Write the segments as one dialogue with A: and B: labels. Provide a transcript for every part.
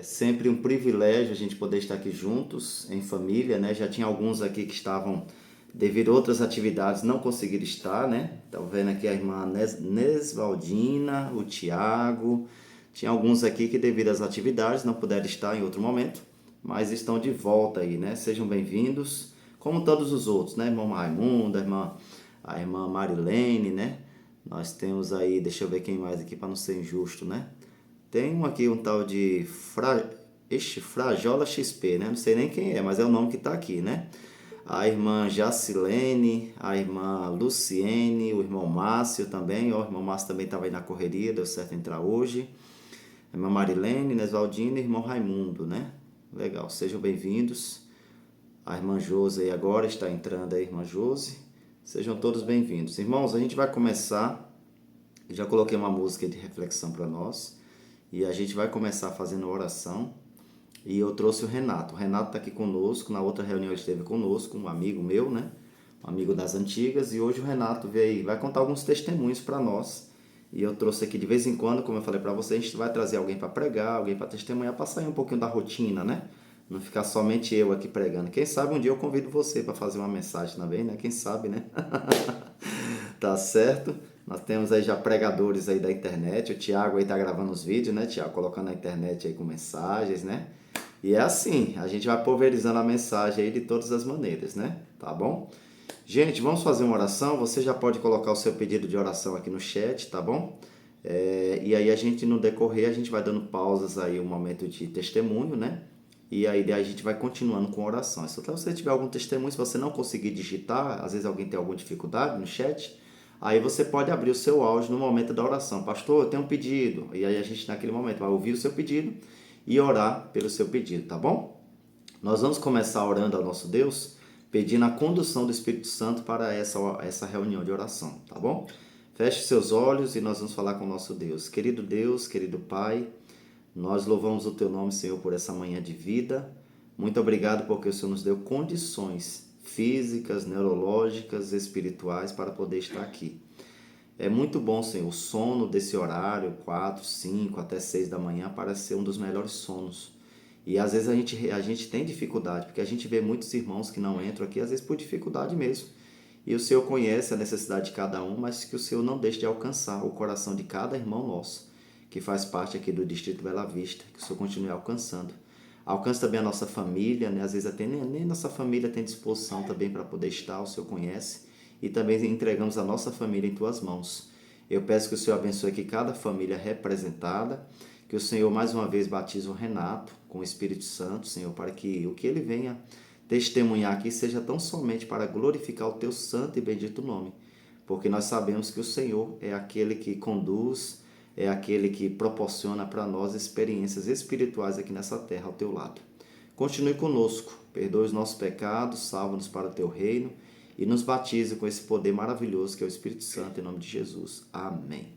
A: Sempre um privilégio a gente poder estar aqui juntos, em família, né? Já tinha alguns aqui que estavam, devido a outras atividades, não conseguiram estar, né? Tá vendo aqui a irmã Nesvaldina, o Tiago. Tinha alguns aqui que, devido às atividades, não puderam estar em outro momento, mas estão de volta aí, né? Sejam bem-vindos, como todos os outros, né? Irmão Raimundo, a irmã Marilene, né? Nós temos aí, deixa eu ver quem mais aqui para não ser injusto, né? Tem um aqui, um tal de Frajola XP, né? Não sei nem quem é, mas é o nome que está aqui, né? A irmã Jacilene, a irmã Luciene, o irmão Márcio também. Ó, o irmão Márcio também estava aí na correria, deu certo entrar hoje. A irmã Marilene, Nesvaldina e o irmão Raimundo, né? Legal, sejam bem-vindos. A irmã Josi aí agora está entrando aí, irmã Josi. Sejam todos bem-vindos. Irmãos, a gente vai começar. Eu já coloquei uma música de reflexão para nós. E a gente vai começar fazendo oração. E eu trouxe o Renato. O Renato está aqui conosco. Na outra reunião ele esteve conosco, um amigo meu, né? Um amigo das antigas. E hoje o Renato veio, vai contar alguns testemunhos para nós. E eu trouxe aqui de vez em quando, como eu falei para você, a gente vai trazer alguém para pregar, alguém para testemunhar, para sair um pouquinho da rotina, né? Não ficar somente eu aqui pregando. Quem sabe um dia eu convido você para fazer uma mensagem também, né? Quem sabe, né? Tá certo? Nós temos aí já pregadores aí da internet. O Thiago aí tá gravando os vídeos, né, Thiago? Colocando na internet aí com mensagens, né? E é assim, a gente vai pulverizando a mensagem aí de todas as maneiras, né? Tá bom? Gente, vamos fazer uma oração. Você já pode colocar o seu pedido de oração aqui no chat, tá bom? E aí a gente, no decorrer, a gente vai dando pausas aí, um momento de testemunho, né? E aí a gente vai continuando com orações. Se você tiver algum testemunho, se você não conseguir digitar, às vezes alguém tem alguma dificuldade no chat, aí você pode abrir o seu áudio no momento da oração. Pastor, eu tenho um pedido. E aí a gente naquele momento vai ouvir o seu pedido e orar pelo seu pedido, tá bom? Nós vamos começar orando ao nosso Deus, pedindo a condução do Espírito Santo para essa reunião de oração, tá bom? Feche seus olhos e nós vamos falar com o nosso Deus, querido Pai, nós louvamos o Teu nome, Senhor, por essa manhã de vida. Muito obrigado porque o Senhor nos deu condições físicas, neurológicas, espirituais para poder estar aqui. É muito bom, Senhor, o sono desse horário, 4, 5 até 6 da manhã, parece ser um dos melhores sonos. E às vezes a gente tem dificuldade, porque a gente vê muitos irmãos que não entram aqui, às vezes por dificuldade mesmo. E o Senhor conhece a necessidade de cada um, mas que o Senhor não deixe de alcançar o coração de cada irmão nosso, que faz parte aqui do Distrito Bela Vista, que o Senhor continue alcançando. Alcance também a nossa família, né? Às vezes até nem nossa família tem disposição também para poder estar, o Senhor conhece. E também entregamos a nossa família em Tuas mãos. Eu peço que o Senhor abençoe aqui cada família representada, que o Senhor mais uma vez batize o Renato com o Espírito Santo, Senhor, para que o que ele venha testemunhar aqui seja tão somente para glorificar o Teu santo e bendito nome, porque nós sabemos que o Senhor é aquele que conduz, é aquele que proporciona para nós experiências espirituais aqui nessa terra ao Teu lado. Continue conosco, perdoe os nossos pecados, salva-nos para o Teu reino e nos batize com esse poder maravilhoso que é o Espírito Santo, em nome de Jesus. Amém.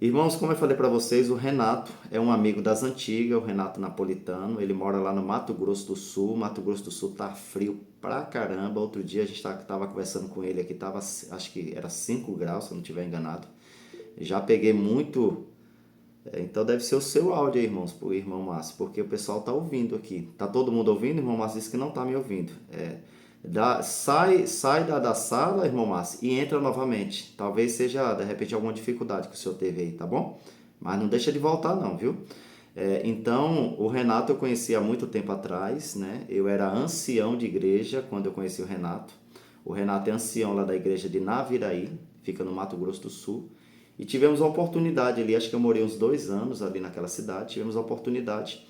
A: Irmãos, como eu falei para vocês, o Renato é um amigo das antigas, o Renato Napolitano. Ele mora lá no Mato Grosso do Sul. Mato Grosso do Sul tá frio pra caramba. Outro dia a gente tava conversando com ele aqui, acho que era 5 graus, se eu não estiver enganado. Já peguei muito. Então deve ser o seu áudio aí, irmãos, pro irmão Márcio, porque o pessoal tá ouvindo aqui. Tá todo mundo ouvindo? O irmão Márcio disse que não tá me ouvindo. Sai da sala, irmão Márcio, e entra novamente. Talvez seja, de repente, alguma dificuldade que o senhor teve aí, tá bom? Mas não deixa de voltar não, viu? Então, o Renato eu conheci há muito tempo atrás, né? Eu era ancião de igreja quando eu conheci o Renato. O Renato é ancião lá da igreja de Naviraí, fica no Mato Grosso do Sul. E tivemos a oportunidade ali, acho que eu morei uns 2 anos ali naquela cidade, tivemos a oportunidade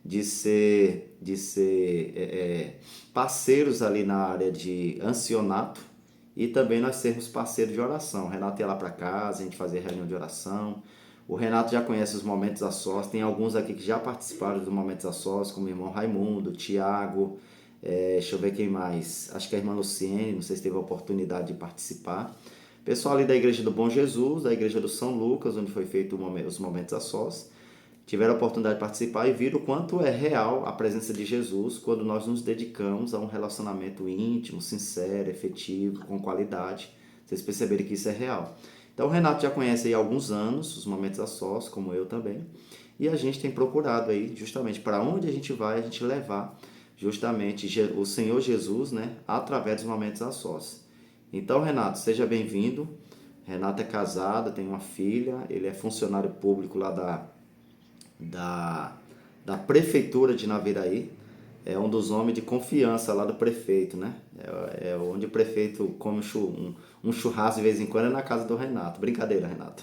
A: de ser parceiros ali na área de ancianato e também nós sermos parceiros de oração. O Renato ia lá para casa, a gente fazia reunião de oração. O Renato já conhece os momentos a sós, tem alguns aqui que já participaram dos momentos a sós, como o irmão Raimundo, o Tiago, deixa eu ver quem mais, acho que a irmã Luciene, não sei se teve a oportunidade de participar. Pessoal ali da Igreja do Bom Jesus, da Igreja do São Lucas, onde foi feito os momentos a sós, tiveram a oportunidade de participar e viram o quanto é real a presença de Jesus quando nós nos dedicamos a um relacionamento íntimo, sincero, efetivo, com qualidade. Vocês perceberem que isso é real. Então o Renato já conhece aí há alguns anos os momentos a sós, como eu também. E a gente tem procurado aí, justamente para onde a gente vai, a gente levar justamente o Senhor Jesus, né, através dos momentos a sós. Então, Renato, seja bem-vindo. Renato é casado, tem uma filha, ele é funcionário público lá da, da prefeitura de Naviraí. É um dos homens de confiança lá do prefeito, né? É onde o prefeito come um churrasco de vez em quando, é na casa do Renato. Brincadeira, Renato.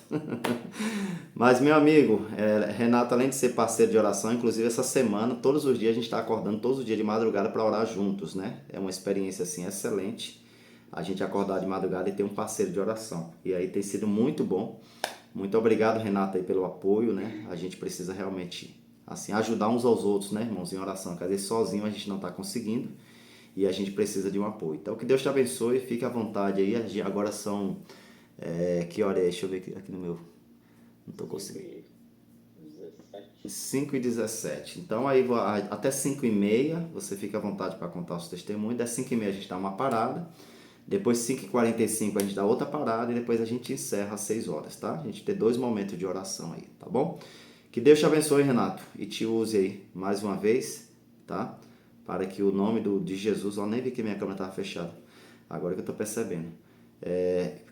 A: Mas, meu amigo, Renato, além de ser parceiro de oração, inclusive essa semana, todos os dias a gente está acordando, todos os dias de madrugada para orar juntos, né? É uma experiência, assim, excelente. A gente acordar de madrugada e ter um parceiro de oração. E aí tem sido muito bom. Muito obrigado, Renato, aí pelo apoio, né? A gente precisa realmente, assim, ajudar uns aos outros, né, irmãos, em oração. Quer dizer, sozinho a gente não está conseguindo e a gente precisa de um apoio. Então, que Deus te abençoe, fique à vontade aí. Agora são, que hora é? Deixa eu ver aqui no meu, não estou conseguindo. 5h17. Então, aí até 5h30 você fica à vontade para contar os testemunhos. Das 5h30 a gente dá uma parada. Depois 5h45 a gente dá outra parada e depois a gente encerra às 6 horas, tá? A gente tem 2 momentos de oração aí, tá bom? Que Deus te abençoe, Renato, e te use aí mais uma vez, tá? Para que o nome de Jesus, ó, nem vi que minha câmera estava fechada, agora que eu estou percebendo.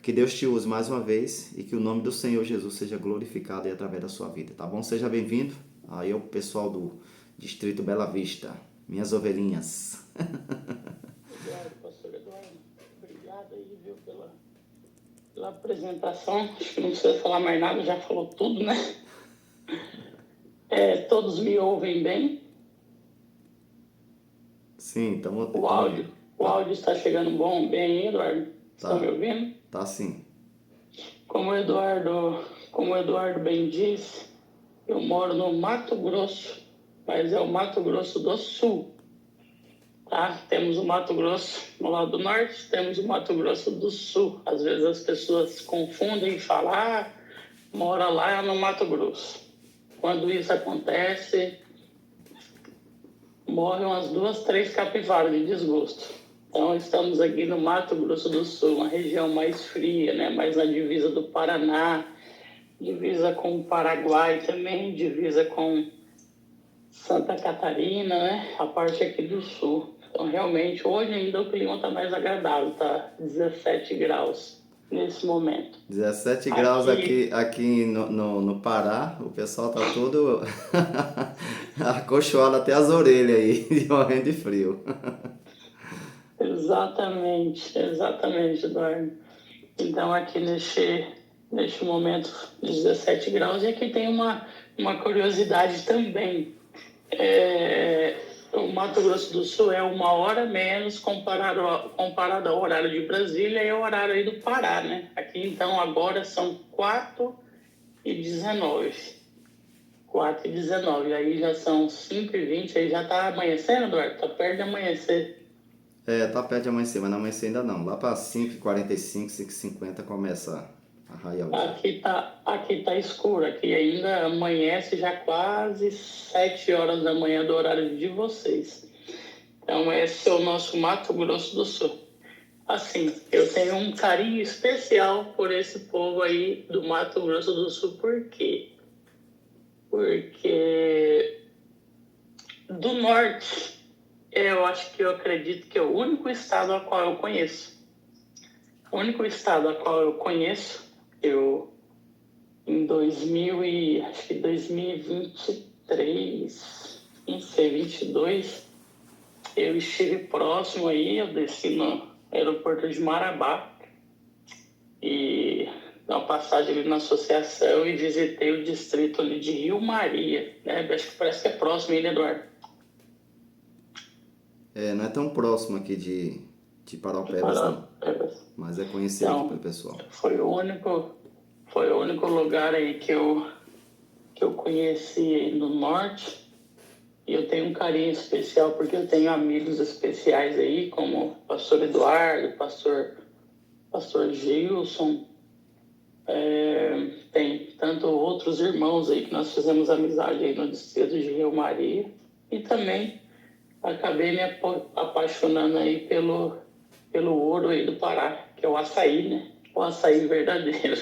A: Que Deus te use mais uma vez e que o nome do Senhor Jesus seja glorificado aí através da sua vida, tá bom? Seja bem-vindo aí ao pessoal do Distrito Bela Vista, minhas ovelhinhas.
B: Eduardo, pastor Eduardo, obrigado aí, viu, pela apresentação. Acho que não precisa falar mais nada, já falou tudo, né? Todos me ouvem bem?
A: Sim, estamos...
B: O áudio está chegando bem, Eduardo? Estão me ouvindo?
A: Tá sim.
B: Como o Eduardo bem disse, eu moro no Mato Grosso, mas é o Mato Grosso do Sul. Tá? Temos o Mato Grosso no lado do norte, temos o Mato Grosso do Sul. Às vezes as pessoas confundem e falam, mora lá no Mato Grosso. Quando isso acontece, morrem umas 2, 3 capivaras de desgosto. Então estamos aqui no Mato Grosso do Sul, uma região mais fria, né? Mais na divisa do Paraná, divisa com o Paraguai também, divisa com Santa Catarina, né? A parte aqui do sul. Então, realmente, hoje ainda o clima está mais agradável, tá 17 graus nesse momento.
A: 17 graus aqui no Pará, o pessoal tá todo acolchoado até as orelhas aí, morrendo de frio.
B: Exatamente, Eduardo. Então, aqui neste momento, 17 graus, e aqui tem uma curiosidade também. O Mato Grosso do Sul é 1 hora menos comparado ao horário de Brasília e ao horário aí do Pará, né? Aqui, então, agora são 4h19. 4h19, aí já são 5h20, aí já tá amanhecendo, Eduardo? Tá perto de amanhecer.
A: Tá perto de amanhecer, mas não amanhecer ainda não. Lá para 5h45, 5h50 começa a raiar o dia.
B: Aqui tá escuro, aqui ainda amanhece já quase 7 horas da manhã do horário de vocês. Então esse é o nosso Mato Grosso do Sul. Assim, eu tenho um carinho especial por esse povo aí do Mato Grosso do Sul. Por quê? Porque do norte, eu acredito que é o único estado ao qual eu conheço. O único estado ao qual eu conheço, em 2023, não sei, 22, eu estive próximo aí, eu desci no aeroporto de Marabá e dei uma passagem ali na associação e visitei o distrito ali de Rio Maria, né? Acho que parece que é próximo aí, né, Eduardo?
A: Não é tão próximo aqui de Paraupebas, não. Mas é conhecido aqui pelo pessoal.
B: Foi o único lugar aí que eu conheci no norte. E eu tenho um carinho especial porque eu tenho amigos especiais aí, como o pastor Eduardo, pastor Gilson. Tem tanto outros irmãos aí que nós fizemos amizade aí no distrito de Rio Maria. E também acabei me apaixonando aí pelo ouro aí do Pará, que é o açaí, né? O açaí verdadeiro.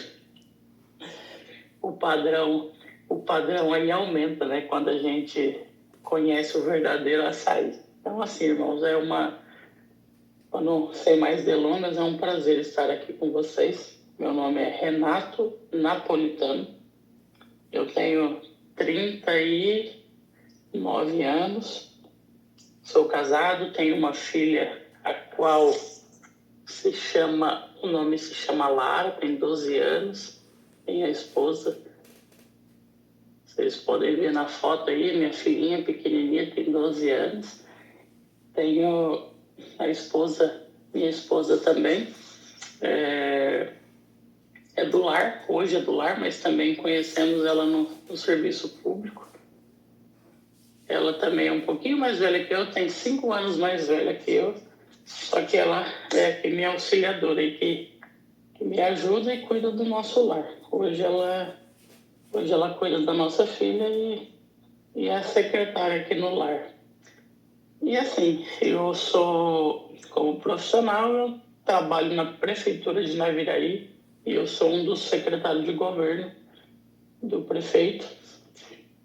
B: O padrão o padrão aí aumenta, né? Quando a gente conhece o verdadeiro açaí. Então, assim, irmãos, para não ser mais delongas, é um prazer estar aqui com vocês. Meu nome é Renato Napolitano. Eu tenho 39 anos. Sou casado, tenho uma filha, a qual o nome se chama Lara, tem 12 anos. Tem a esposa. Vocês podem ver na foto aí, minha filhinha pequenininha, tem 12 anos. Tenho minha esposa também. É do lar, hoje é do lar, mas também conhecemos ela no serviço público. Ela também é um pouquinho mais velha que eu, tem 5 anos mais velha que eu, só que ela é minha auxiliadora e que me ajuda e cuida do nosso lar. Hoje ela cuida da nossa filha e é secretária aqui no lar. E assim, eu sou, como profissional, eu trabalho na prefeitura de Naviraí e eu sou um dos secretários de governo do prefeito.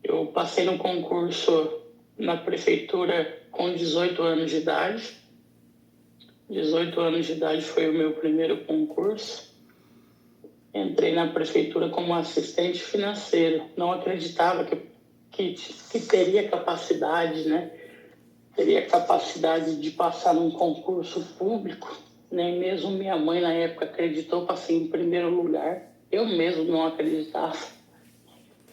B: Eu passei no concurso na prefeitura com 18 anos de idade. 18 anos de idade foi o meu primeiro concurso. Entrei na prefeitura como assistente financeiro. Não acreditava que teria capacidade, né? Teria capacidade de passar num concurso público. Nem mesmo minha mãe, na época, acreditou, passei em primeiro lugar. Eu mesmo não acreditava.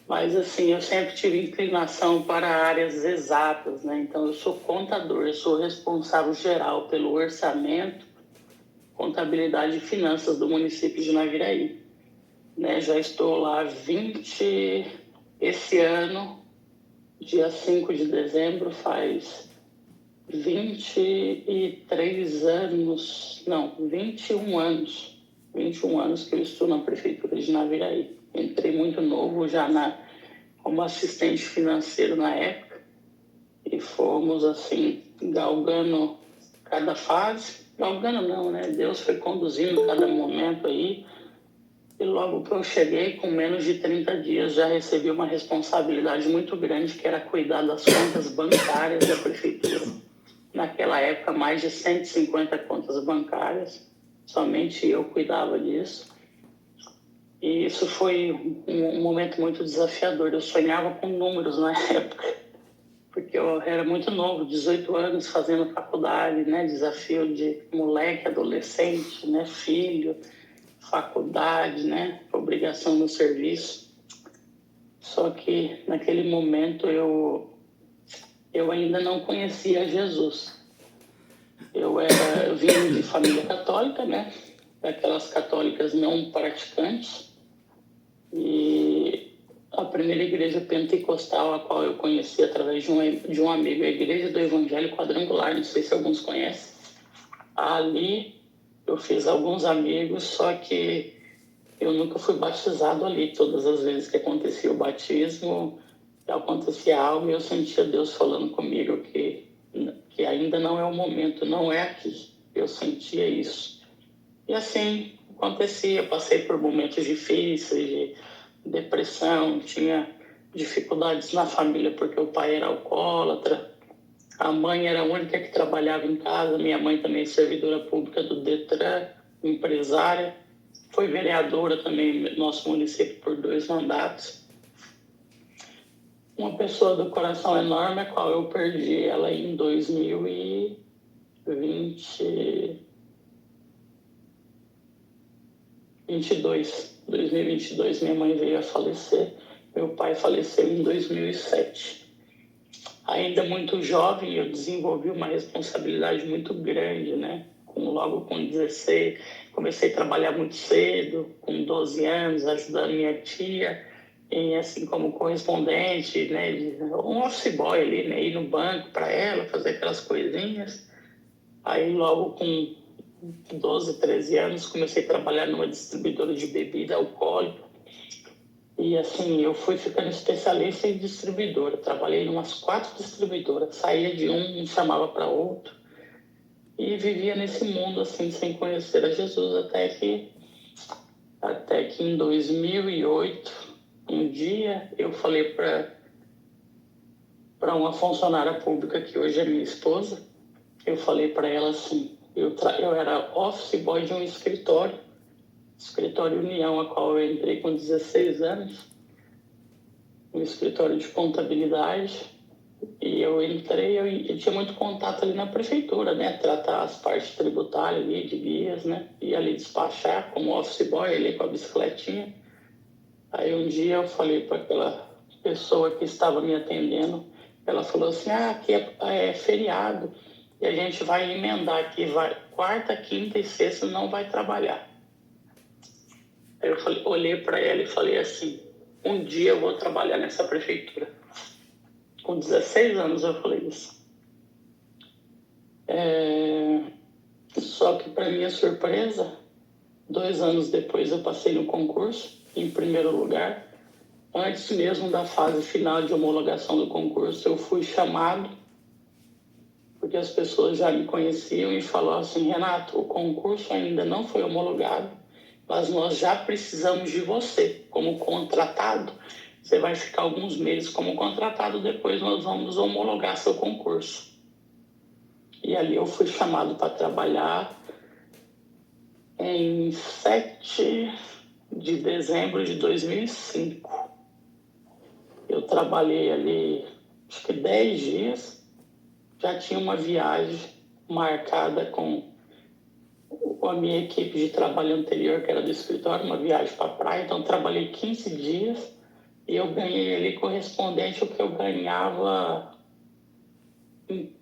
B: Mas, assim, eu sempre tive inclinação para áreas exatas, né? Então, eu sou contador, eu sou responsável geral pelo orçamento, contabilidade e finanças do município de Naviraí. Né? Já estou lá esse ano, dia 5 de dezembro, faz 23 anos, não, 21 anos. 21 anos que eu estou na prefeitura de Naviraí. Entrei muito novo já como assistente financeiro na época e fomos assim galgando cada fase. Galgando não, né? Deus foi conduzindo cada momento aí. E logo que eu cheguei, com menos de 30 dias, já recebi uma responsabilidade muito grande, que era cuidar das contas bancárias da prefeitura. Naquela época, mais de 150 contas bancárias. Somente eu cuidava disso. E isso foi um momento muito desafiador. Eu sonhava com números na época, porque eu era muito novo, 18 anos, fazendo faculdade, né? Desafio de moleque, adolescente, né? Filho, faculdade, né? Obrigação no serviço. Só que naquele momento eu ainda não conhecia Jesus. Eu vim de família católica, né? Daquelas católicas não praticantes. E a primeira igreja pentecostal a qual eu conheci através de um amigo, a Igreja do Evangelho Quadrangular, não sei se alguns conhecem. Ali eu fiz alguns amigos, só que eu nunca fui batizado ali. Todas as vezes que acontecia o batismo, acontecia algo e eu sentia Deus falando comigo que ainda não é o momento, não é aqui. Eu sentia isso. E assim acontecia, passei por momentos difíceis, de depressão, tinha dificuldades na família porque o pai era alcoólatra, a mãe era a única que trabalhava em casa, minha mãe também é servidora pública do Detran, empresária, foi vereadora também no nosso município por 2 mandatos. Uma pessoa do coração enorme, a qual eu perdi ela em 2022, minha mãe veio a falecer, meu pai faleceu em 2007. Ainda muito jovem, eu desenvolvi uma responsabilidade muito grande, né? Logo com 16, comecei a trabalhar muito cedo, com 12 anos, ajudando minha tia, e assim como correspondente, né? Um office boy ali, né? Ir no banco para ela, fazer aquelas coisinhas. Aí logo com 12, 13 anos, comecei a trabalhar numa distribuidora de bebida alcoólica. E assim, eu fui ficando especialista em distribuidora. Trabalhei em umas 4 distribuidoras. Saía de um, me chamava para outro. E vivia nesse mundo assim, sem conhecer a Jesus, até que em 2008 Um dia eu falei para uma funcionária pública que hoje é minha esposa, eu falei para ela assim, eu era office boy de um escritório União, a qual eu entrei com 16 anos, um escritório de contabilidade, e eu tinha muito contato ali na prefeitura, né, tratar as partes tributárias ali, de guias, né, e ali despachar como office boy ali com a bicicletinha. Aí um dia eu falei para aquela pessoa que estava me atendendo, ela falou assim, aqui é feriado e a gente vai emendar aqui, vai quarta, quinta e sexta não vai trabalhar. Aí eu olhei para ela e falei assim, um dia eu vou trabalhar nessa prefeitura. Com 16 anos eu falei isso. Só que para minha surpresa, 2 anos depois eu passei no concurso, em primeiro lugar. Antes mesmo da fase final de homologação do concurso, eu fui chamado, porque as pessoas já me conheciam e falaram assim, Renato, o concurso ainda não foi homologado, mas nós já precisamos de você como contratado. Você vai ficar alguns meses como contratado, depois nós vamos homologar seu concurso. E ali eu fui chamado para trabalhar em 7 de dezembro de 2005. Eu trabalhei ali, acho que 10 dias, já tinha uma viagem marcada com a minha equipe de trabalho anterior, que era do escritório, uma viagem para a praia, então trabalhei 15 dias e eu ganhei ali correspondente ao que eu ganhava em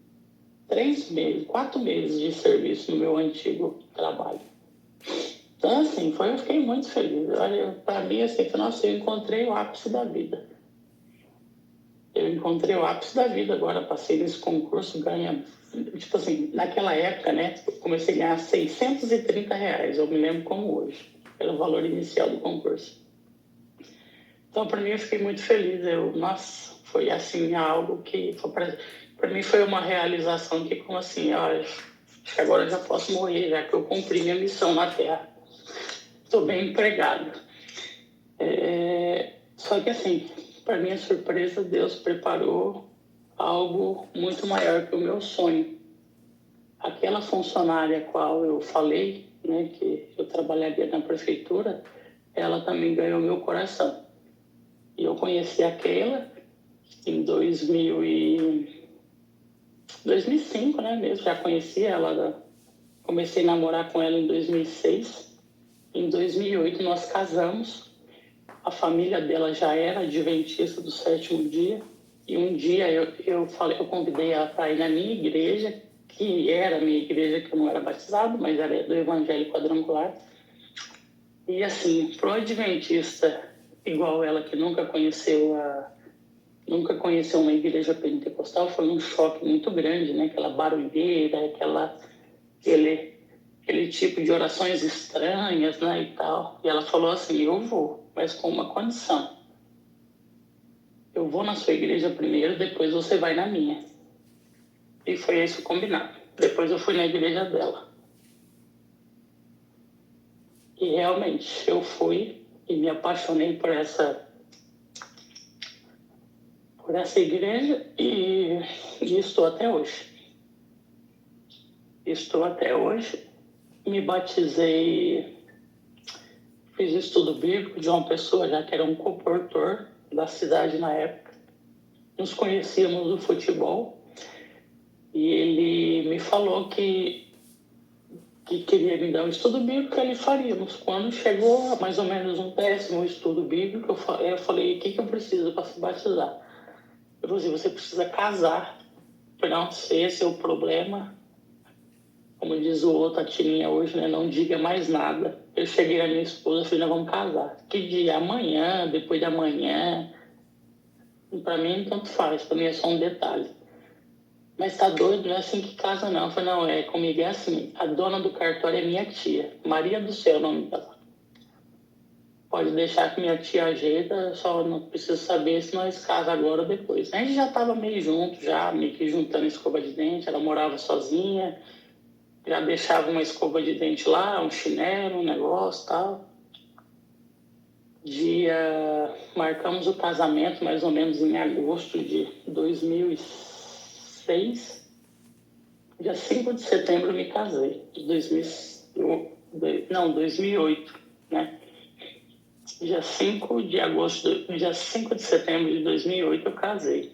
B: 3 meses, 4 meses de serviço no meu antigo trabalho. Então, assim, eu fiquei muito feliz. Para mim, assim, nossa, eu encontrei o ápice da vida. Eu encontrei o ápice da vida agora, passei nesse concurso, tipo assim, naquela época, né, eu comecei a ganhar R$ 630, eu me lembro como hoje, pelo valor inicial do concurso. Então, para mim, eu fiquei muito feliz, nossa, foi assim, algo que, para mim foi uma realização que, como assim, acho que agora eu já posso morrer, já que eu cumpri minha missão na Terra. Estou bem empregado. Só que assim, para minha surpresa, Deus preparou algo muito maior que o meu sonho. Aquela funcionária a qual eu falei, né, que eu trabalharia na prefeitura, ela também ganhou meu coração. E eu conheci a Keila em 2005, né, mesmo, já conheci ela, comecei a namorar com ela em 2006. Em 2008 nós casamos. A família dela já era adventista do 7º dia. E um dia eu convidei ela para ir na minha igreja, que era a minha igreja, que eu não era batizado, mas era do Evangelho Quadrangular. E assim, pro adventista igual ela, que nunca conheceu uma igreja pentecostal, foi um choque muito grande, né? Aquela barulheira, aquele tipo de orações estranhas, né, e tal. E ela falou assim, eu vou, mas com uma condição. Eu vou na sua igreja primeiro, depois você vai na minha. E foi isso combinado. Depois eu fui na igreja dela. E realmente, eu fui e me apaixonei por essa igreja e estou até hoje. Estou até hoje. Me batizei, fiz estudo bíblico de uma pessoa já que era um comportor da cidade na época. Nos conhecíamos do futebol e ele me falou que queria me dar um estudo bíblico, ele faríamos. Quando chegou a mais ou menos um 10º estudo bíblico, eu falei, o que eu preciso para se batizar? Eu falei assim, você precisa casar. Não, se esse é o problema, como diz o outro, a tirinha hoje, né? Não diga mais nada. Eu cheguei na minha esposa e falei, nós vamos casar. Que dia? Amanhã, depois de amanhã. Para mim, tanto faz, para mim é só um detalhe. Mas tá doido, não é assim que casa não. Eu falei, não, comigo é assim, a dona do cartório é minha tia, Maria do Céu, o nome dela. Pode deixar que minha tia ajeita, só não preciso saber se nós casa agora ou depois. A gente já tava meio junto, já meio que juntando escova de dente, ela morava sozinha, já deixava uma escova de dente lá, um chinelo, um negócio e tal. Marcamos o casamento mais ou menos em agosto de 2006. Dia 5 de setembro eu me casei. 2008, né? Dia 5 de setembro de 2008 eu casei.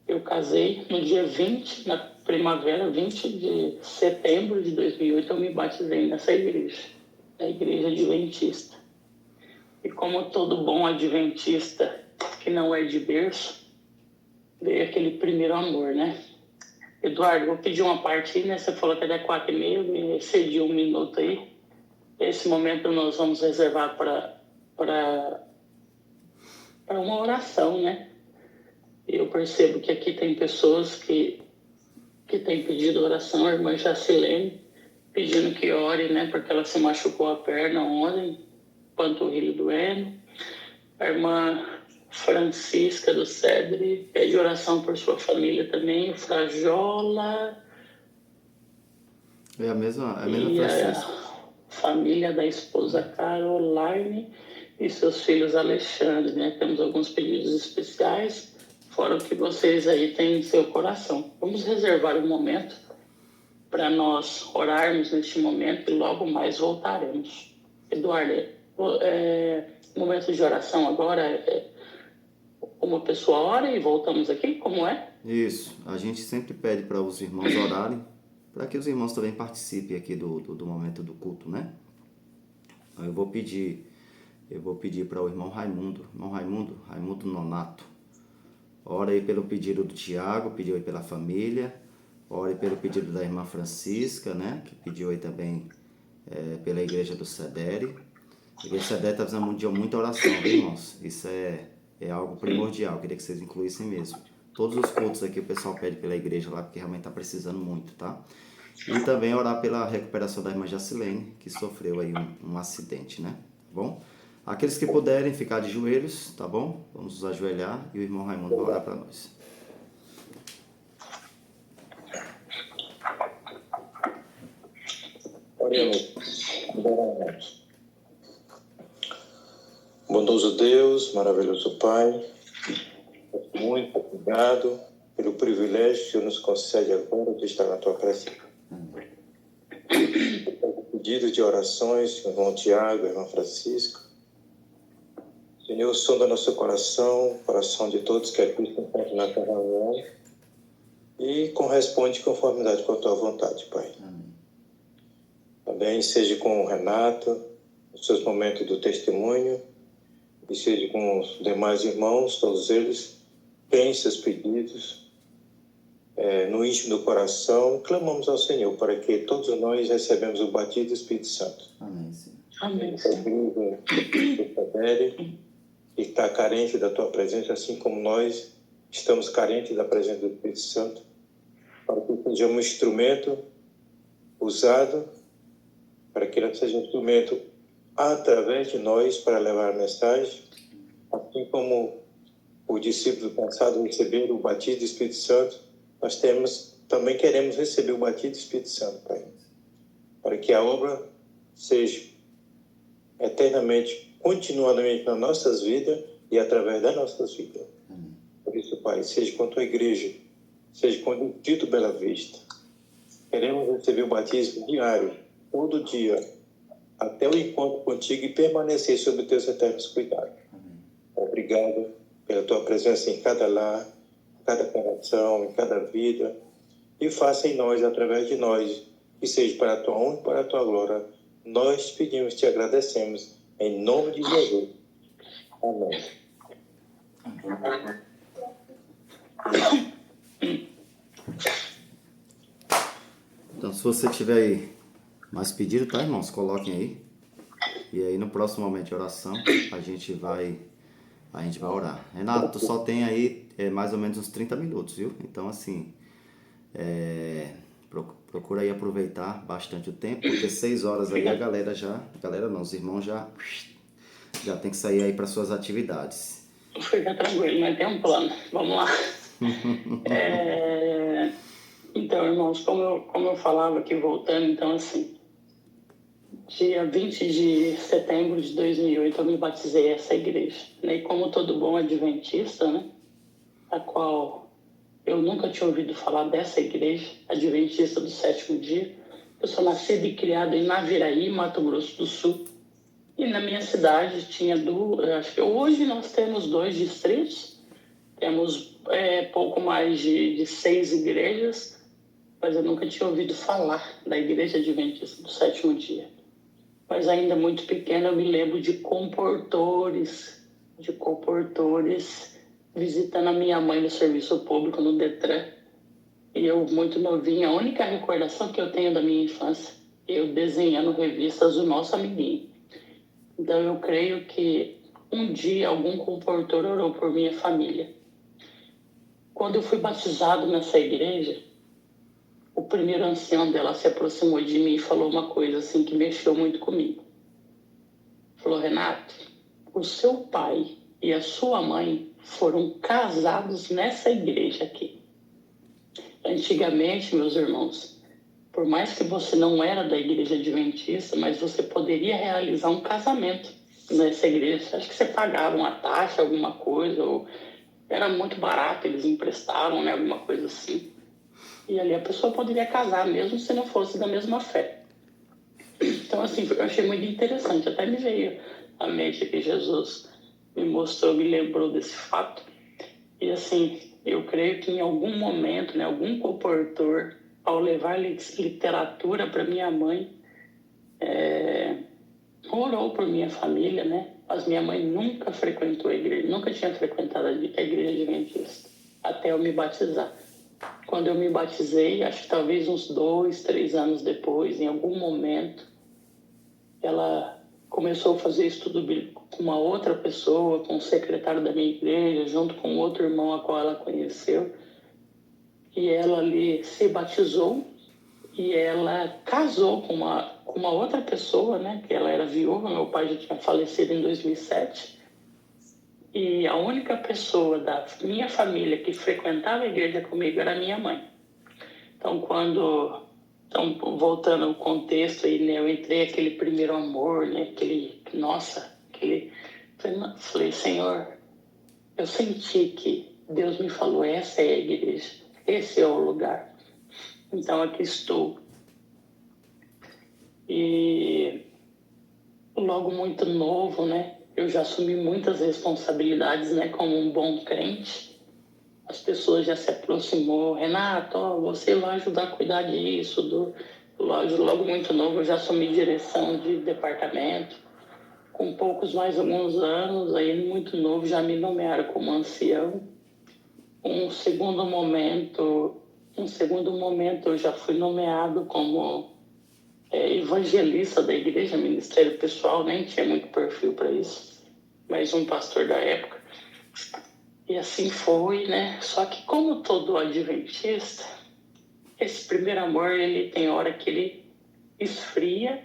B: Eu casei no dia 20, na primavera, 20 de setembro de 2008, eu me batizei nessa igreja, a Igreja Adventista. E como todo bom adventista que não é de berço, veio aquele primeiro amor, né? Eduardo, vou pedir uma parte aí, né? Você falou que é até 4h30, eu me excedi 1 minuto aí. Esse momento nós vamos reservar para uma oração, né? Eu percebo que aqui tem pessoas que têm pedido oração, a irmã Jacilene, pedindo que ore, né? Porque ela se machucou a perna ontem, panturrilho doendo. A irmã Francisca do Cedre pede oração por sua família também, o Frajola.
A: É a mesma
B: E
A: Francisca.
B: a família da esposa Caroline e seus filhos Alexandre, né? Temos alguns pedidos especiais, fora o que vocês aí têm em seu coração. Vamos reservar um momento para nós orarmos neste momento e logo mais voltaremos. Eduardo, momento de oração agora, uma pessoa ora e voltamos aqui, como é?
A: Isso, a gente sempre pede para os irmãos orarem, para que os irmãos também participem aqui do momento do culto, né? Eu vou pedir para o irmão Raimundo Nonato. Ora aí pelo pedido do Tiago, pediu aí pela família. Ore pelo pedido da irmã Francisca, né? Que pediu aí também pela igreja do Cedere. A igreja do Cedere está precisando de muita oração, viu, irmãos? Isso é algo primordial, queria que vocês incluíssem mesmo. Todos os cultos aqui o pessoal pede pela igreja lá, porque realmente está precisando muito, tá? E também orar pela recuperação da irmã Jacilene, que sofreu aí um acidente, né? Tá bom? Aqueles que puderem ficar de joelhos, tá bom? Vamos nos ajoelhar e o irmão Raimundo vai orar para nós.
C: Oremos. Bondoso Deus, maravilhoso Pai, muito obrigado pelo privilégio que o Senhor nos concede agora de estar na Tua presença. Pedido de orações, irmão Tiago, irmã Francisco. Senhor, sonda nosso coração, coração de todos que aqui se encontram na terra real e corresponde em conformidade com a Tua vontade, Pai. Amém. Também seja com o Renato, nos seus momentos do testemunho, e seja com os demais irmãos, todos eles, têm seus pedidos no íntimo do coração. Clamamos ao Senhor para que todos nós recebamos o batismo do Espírito Santo.
A: Amém, Senhor.
B: Amém.
C: Que está carente da Tua presença, assim como nós estamos carentes da presença do Espírito Santo, para que sejamos um instrumento usado, para que ele seja um instrumento através de nós para levar a mensagem, assim como os discípulos passados receberam o batismo do Espírito Santo, nós também queremos receber o batismo do Espírito Santo, Pai, para que a obra seja eternamente, continuadamente nas nossas vidas e através das nossas vidas. Por isso, Pai, seja com a Tua igreja, seja com o Dito Bela Vista. Queremos receber o batismo diário, todo dia, até o encontro contigo e permanecer sob teus eternos cuidados. Obrigado pela Tua presença em cada lar, em cada coração, em cada vida, e faça em nós, através de nós, que seja para a Tua honra e para a Tua glória. Nós te pedimos, te agradecemos, em nome de Jesus. Amém.
A: Então, se você tiver aí mais pedido, tá, irmãos? Coloquem aí. E aí, no próximo momento de oração, a gente vai orar. Renato, tu só tem aí mais ou menos uns 30 minutos, viu? Então, assim, procura aí aproveitar bastante o tempo, porque 6 horas aí os irmãos já tem que sair aí para suas atividades.
B: Fica tranquilo, mas tem um plano. Vamos lá. Então, irmãos, como eu falava aqui, voltando, então, assim, Dia 20 de setembro de 2008 eu me batizei nessa igreja. E como todo bom adventista, né, a qual eu nunca tinha ouvido falar dessa igreja, Adventista do Sétimo Dia. Eu sou nascido e criado em Naviraí, Mato Grosso do Sul. E na minha cidade tinha acho que hoje nós temos 2 distritos, temos pouco mais de 6 igrejas, mas eu nunca tinha ouvido falar da Igreja Adventista do Sétimo Dia. Mas ainda muito pequena eu me lembro de comportores visitando a minha mãe no serviço público no Detran. E eu, muito novinha, a única recordação que eu tenho da minha infância, eu desenhando revistas do nosso amiguinho. Então eu creio que um dia algum comportor orou por minha família. Quando eu fui batizado nessa igreja, o primeiro ancião dela se aproximou de mim e falou uma coisa assim que mexeu muito comigo. Falou: Renato, o seu pai e a sua mãe foram casados nessa igreja aqui. Antigamente, meus irmãos, por mais que você não era da igreja adventista, mas você poderia realizar um casamento nessa igreja. Acho que você pagava uma taxa, alguma coisa, ou era muito barato, eles emprestaram, né, alguma coisa assim. E ali a pessoa poderia casar, mesmo se não fosse da mesma fé. Então, assim, eu achei muito interessante. Até me veio à mente que Jesus me mostrou, me lembrou desse fato. E, assim, eu creio que em algum momento, né, algum comportor, ao levar literatura para minha mãe, orou por minha família, né? Mas minha mãe nunca frequentou a igreja, nunca tinha frequentado a igreja adventista, até eu me batizar. Quando eu me batizei, acho que talvez uns 2, 3 anos depois, em algum momento, ela começou a fazer estudo bíblico com uma outra pessoa, com o secretário da minha igreja, junto com outro irmão a qual ela conheceu. E ela ali se batizou e ela casou com uma outra pessoa, né? Que ela era viúva, meu pai já tinha falecido em 2007. E a única pessoa da minha família que frequentava a igreja comigo era minha mãe. Então, voltando ao contexto aí, né, eu entrei aquele primeiro amor, né, falei, Senhor, eu senti que Deus me falou, essa é a igreja, esse é o lugar. Então, aqui estou. E logo muito novo, né, eu já assumi muitas responsabilidades, né, como um bom crente. As pessoas já se aproximou, Renato, você vai ajudar a cuidar disso. Logo muito novo, eu já assumi direção de departamento. Com poucos mais alguns anos, aí muito novo, já me nomearam como ancião. Um segundo momento, eu já fui nomeado como evangelista da igreja, ministério pessoal, nem tinha muito perfil para isso, mas um pastor da época. E assim foi, né? Só que como todo adventista, esse primeiro amor, ele tem hora que ele esfria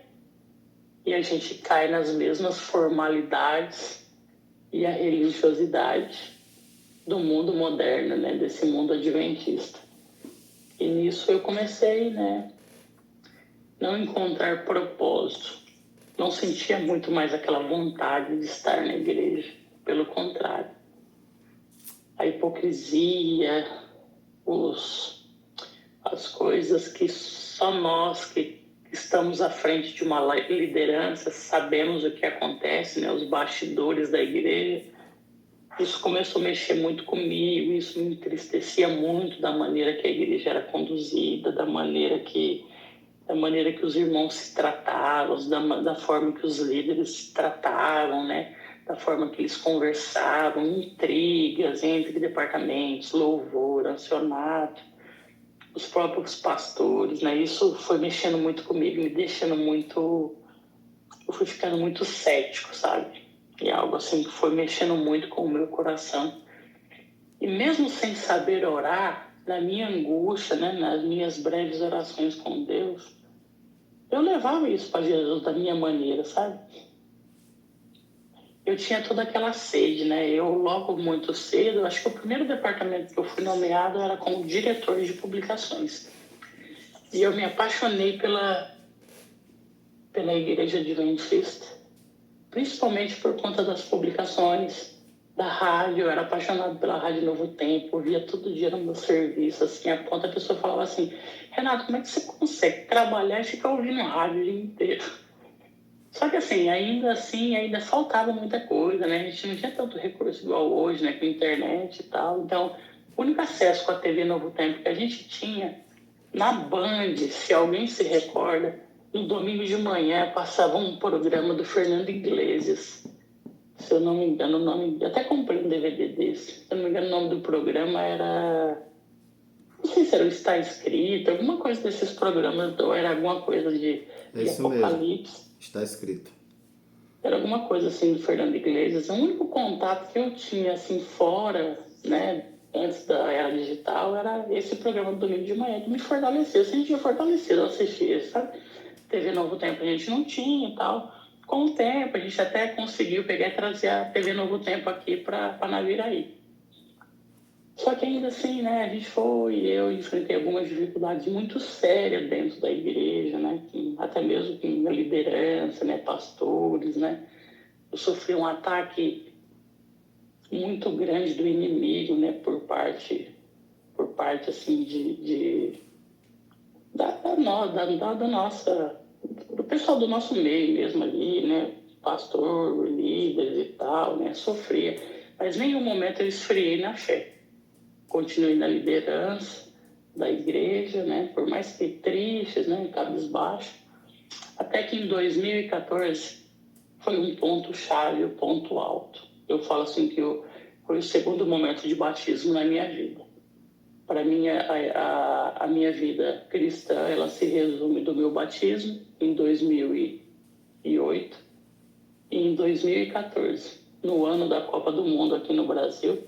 B: e a gente cai nas mesmas formalidades e a religiosidade do mundo moderno, né? Desse mundo adventista. E nisso eu comecei, né? Não encontrar propósito. Não sentia muito mais aquela vontade de estar na igreja. Pelo contrário. A hipocrisia, as coisas que só nós que estamos à frente de uma liderança sabemos o que acontece, né? Os bastidores da igreja. Isso começou a mexer muito comigo, isso me entristecia muito da maneira que a igreja era conduzida, da maneira que os irmãos se tratavam, da forma que os líderes se tratavam, né? Da forma que eles conversavam, intrigas entre departamentos, louvor, acionato, os próprios pastores, né? Isso foi mexendo muito comigo, me deixando muito... Eu fui ficando muito cético, sabe? E algo assim que foi mexendo muito com o meu coração. E mesmo sem saber orar, na minha angústia, né? Nas minhas breves orações com Deus, eu levava isso para Jesus da minha maneira, sabe? Eu tinha toda aquela sede, né? Eu logo muito cedo, acho que o primeiro departamento que eu fui nomeado era como diretor de publicações. E eu me apaixonei pela Igreja Adventista, principalmente por conta das publicações da rádio. Eu era apaixonado pela Rádio Novo Tempo, eu via todo dia no meu serviço, assim, a ponta a pessoa falava assim: Renato, como é que você consegue trabalhar e ficar ouvindo rádio o dia inteiro? Só que ainda faltava muita coisa, né? A gente não tinha tanto recurso igual hoje, né? Com internet e tal. Então, o único acesso com a TV Novo Tempo que a gente tinha, na Band, se alguém se recorda, no domingo de manhã passava um programa do Fernando Iglesias. Se eu não me engano, o nome... Eu até comprei um DVD desse. Se eu não me engano, o nome do programa era... Não sei se era o Está Escrito, alguma coisa desses programas, ou era alguma coisa de
A: isso
B: Apocalipse.
A: mesmo. Está escrito.
B: Era alguma coisa assim do Fernando Iglesias. O único contato que eu tinha assim fora, né, antes da era digital, era esse programa do domingo de manhã, que me fortaleceu. Eu sentia fortalecido ao assistir, sabe? TV Novo Tempo a gente não tinha e tal. Com o tempo, a gente até conseguiu pegar e trazer a TV Novo Tempo aqui para Naviraí. Só que ainda assim, né, eu enfrentei algumas dificuldades muito sérias dentro da igreja, né, até mesmo com a liderança, né, pastores, né. Eu sofri um ataque muito grande do inimigo, né, por parte assim do pessoal do nosso meio mesmo ali, né, pastor, líderes e tal, né, sofria. Mas em nenhum momento eu esfriei na fé. Continuei na liderança da igreja, né, por mais que tristes, né, cabisbaixo, até que em 2014 foi um ponto-chave, um ponto alto. Eu falo assim que foi o segundo momento de batismo na minha vida. Para mim, a minha vida cristã, ela se resume do meu batismo em 2008 e em 2014, no ano da Copa do Mundo aqui no Brasil.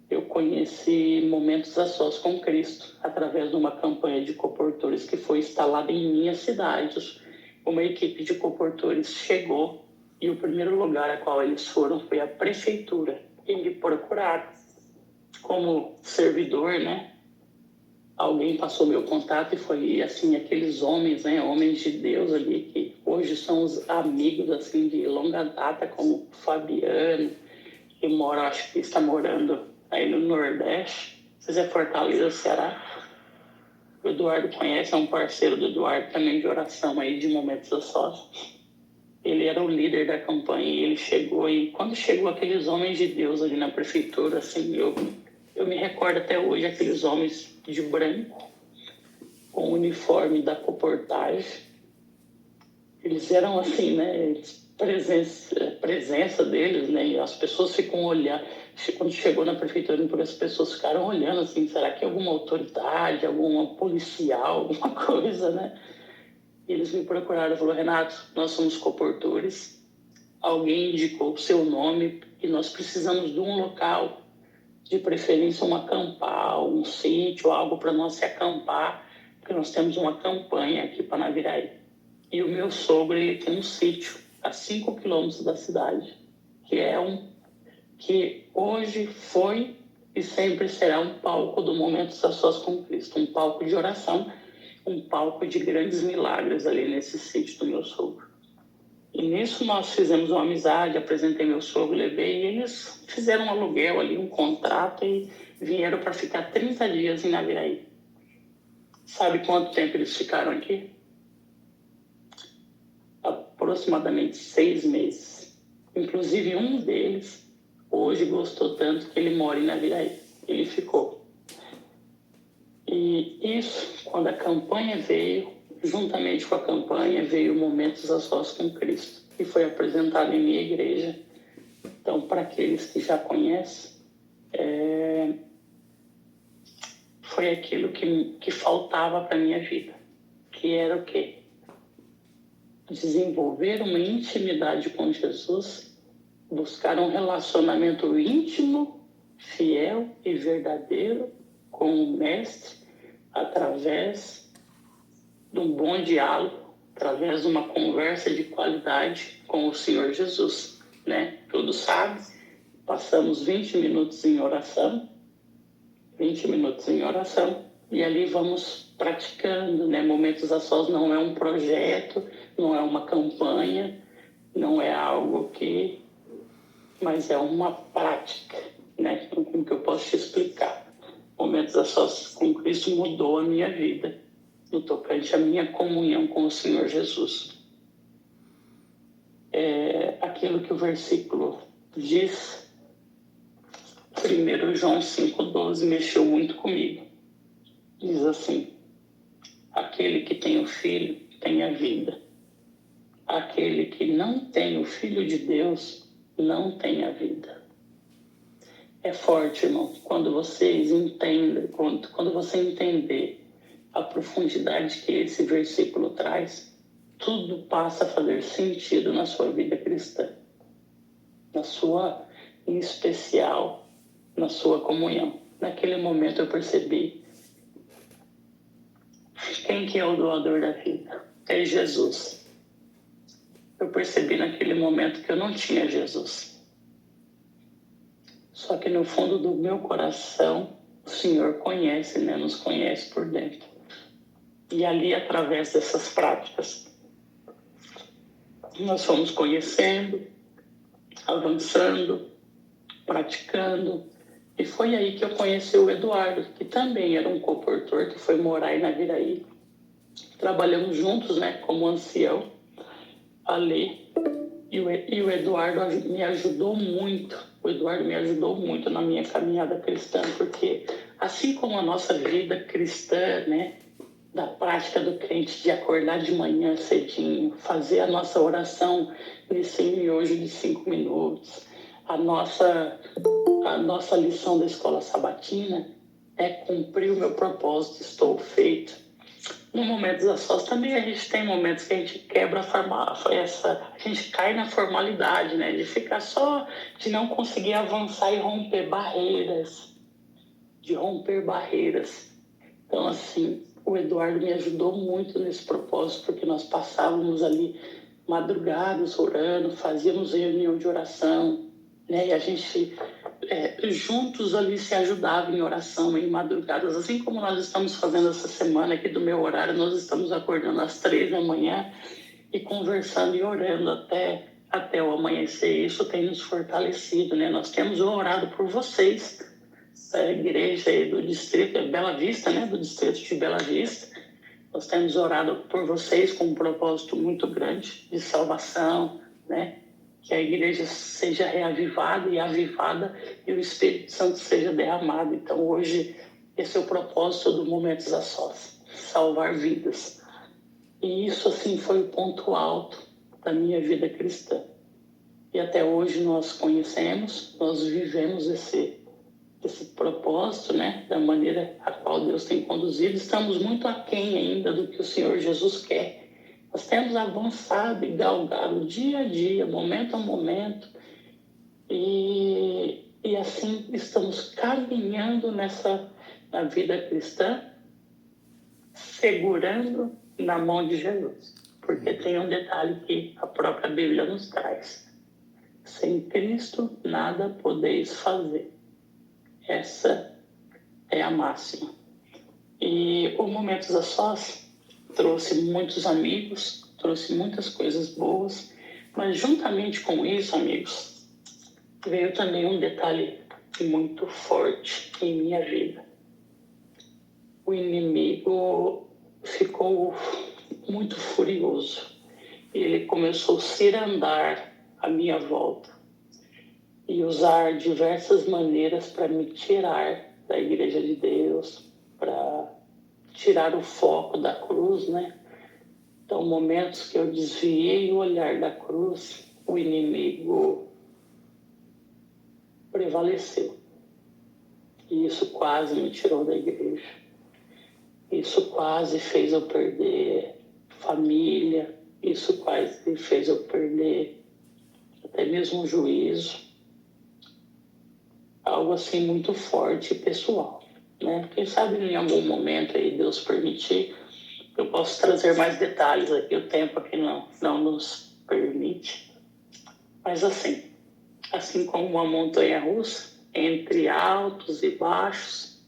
B: Eu conheci momentos a sós com Cristo através de uma campanha de coportores que foi instalada em minha cidade. Uma equipe de coportores chegou e o primeiro lugar a qual eles foram foi a prefeitura. E me procuraram como servidor, né? Alguém passou meu contato e foi assim, aqueles homens, né? Homens de Deus ali que hoje são os amigos assim de longa data, como Fabiano, que mora, acho que está morando aí no Nordeste, não sei se é Fortaleza, Ceará. O Eduardo conhece, é um parceiro do Eduardo também de oração aí, de momentos a sós. Ele era o líder da campanha e ele chegou, e quando chegou aqueles homens de Deus ali na prefeitura, assim, eu me recordo até hoje, aqueles homens de branco, com o uniforme da coportagem. Eles eram assim, né, presença deles, né, e as pessoas ficam olhando. Quando chegou na prefeitura, as pessoas ficaram olhando assim, será que é alguma autoridade, alguma policial, alguma coisa, né? E eles me procuraram e falaram: Renato, nós somos coportores, alguém indicou o seu nome e nós precisamos de um local, de preferência um acampar, um sítio, algo para nós se acampar, porque nós temos uma campanha aqui para Naviraí. E o meu sogro, ele tem um sítio a 5 quilômetros da cidade, que hoje foi e sempre será um palco do Momentos a Sós com Cristo, um palco de oração, um palco de grandes milagres ali nesse sítio do meu sogro. E nisso nós fizemos uma amizade, apresentei meu sogro, levei, e eles fizeram um aluguel ali, um contrato, e vieram para ficar 30 dias em Naviraí. Sabe quanto tempo eles ficaram aqui? Aproximadamente 6 meses. Inclusive um deles hoje gostou tanto que ele mora em Naviraí. Ele ficou. E isso, quando a campanha veio, juntamente com a campanha, veio Momentos a Sós com Cristo, que foi apresentado em minha igreja. Então, para aqueles que já conhecem, foi aquilo que faltava para a minha vida, que era o quê? Desenvolver uma intimidade com Jesus, buscar um relacionamento íntimo, fiel e verdadeiro com o Mestre, através de um bom diálogo, através de uma conversa de qualidade com o Senhor Jesus, né? Todos sabem, passamos 20 minutos em oração, E ali vamos praticando, né? Momentos a Sós não é um projeto, não é uma campanha, não é algo que... mas é uma prática, né? Como que eu posso te explicar? Momentos a Sós com Cristo mudou a minha vida, no tocante à minha comunhão com o Senhor Jesus. Aquilo que o versículo diz, 1 João 5,12, mexeu muito comigo. Diz assim: aquele que tem o Filho tem a vida. Aquele que não tem o Filho de Deus não tem a vida. É forte, irmão, quando vocês entendem, quando você entender a profundidade que esse versículo traz, tudo passa a fazer sentido na sua vida cristã, na sua, em especial, na sua comunhão. Naquele momento eu percebi quem que é o doador da vida. É Jesus. Eu percebi naquele momento que eu não tinha Jesus. Só que no fundo do meu coração, o Senhor conhece, né? Nos conhece por dentro. E ali, através dessas práticas, nós fomos conhecendo, avançando, praticando. E foi aí que eu conheci o Eduardo, que também era um coportor, que foi morar em Naviraí. Trabalhamos juntos, né, como ancião, ali. E o Eduardo me ajudou muito. O Eduardo me ajudou muito na minha caminhada cristã, porque assim como a nossa vida cristã, né, da prática do crente de acordar de manhã cedinho, fazer a nossa oração nesse miojo de 5 minutos, a nossa lição da escola sabatina é cumprir o meu propósito, estou feito. No momentos a sós também a gente tem momentos que a gente quebra a gente cai na formalidade, né? De ficar só, de não conseguir avançar e romper barreiras. Então, assim, o Eduardo me ajudou muito nesse propósito, porque nós passávamos ali madrugadas orando, fazíamos reunião de oração, né? E a gente juntos ali se ajudava em oração, em madrugadas, assim como nós estamos fazendo essa semana aqui do meu horário. Nós estamos acordando às 3 da manhã e conversando e orando até o amanhecer. Isso tem nos fortalecido, né? Nós temos orado por vocês, a igreja aí do distrito Bela Vista, né? Do distrito de Bela Vista. Nós temos orado por vocês com um propósito muito grande de salvação, né? Que a igreja seja reavivada e avivada e o Espírito Santo seja derramado. Então, hoje, esse é o propósito do Momentos a Sós, salvar vidas. E isso, assim, foi o ponto alto da minha vida cristã. E até hoje nós conhecemos, nós vivemos esse propósito, né, da maneira a qual Deus tem conduzido. Estamos muito aquém ainda do que o Senhor Jesus quer. Nós temos avançado e galgado dia a dia, momento a momento, e assim estamos caminhando na vida cristã, segurando na mão de Jesus. Porque tem um detalhe que a própria Bíblia nos traz: sem Cristo nada podeis fazer. Essa é a máxima. E o Momentos a Sós trouxe muitos amigos, trouxe muitas coisas boas, mas juntamente com isso, amigos, veio também um detalhe muito forte em minha vida. O inimigo ficou muito furioso. Ele começou a cirandar à minha volta e usar diversas maneiras para me tirar da Igreja de Deus, para tirar o foco da cruz, né? Então, momentos que eu desviei o olhar da cruz, o inimigo prevaleceu. E isso quase me tirou da igreja. Isso quase fez eu perder família. Isso quase fez eu perder até mesmo o juízo. Algo assim muito forte e pessoal, né? Quem sabe em algum momento aí, Deus permitir, eu posso trazer mais detalhes aqui. O tempo aqui não nos permite. Mas assim como uma montanha russa, entre altos e baixos,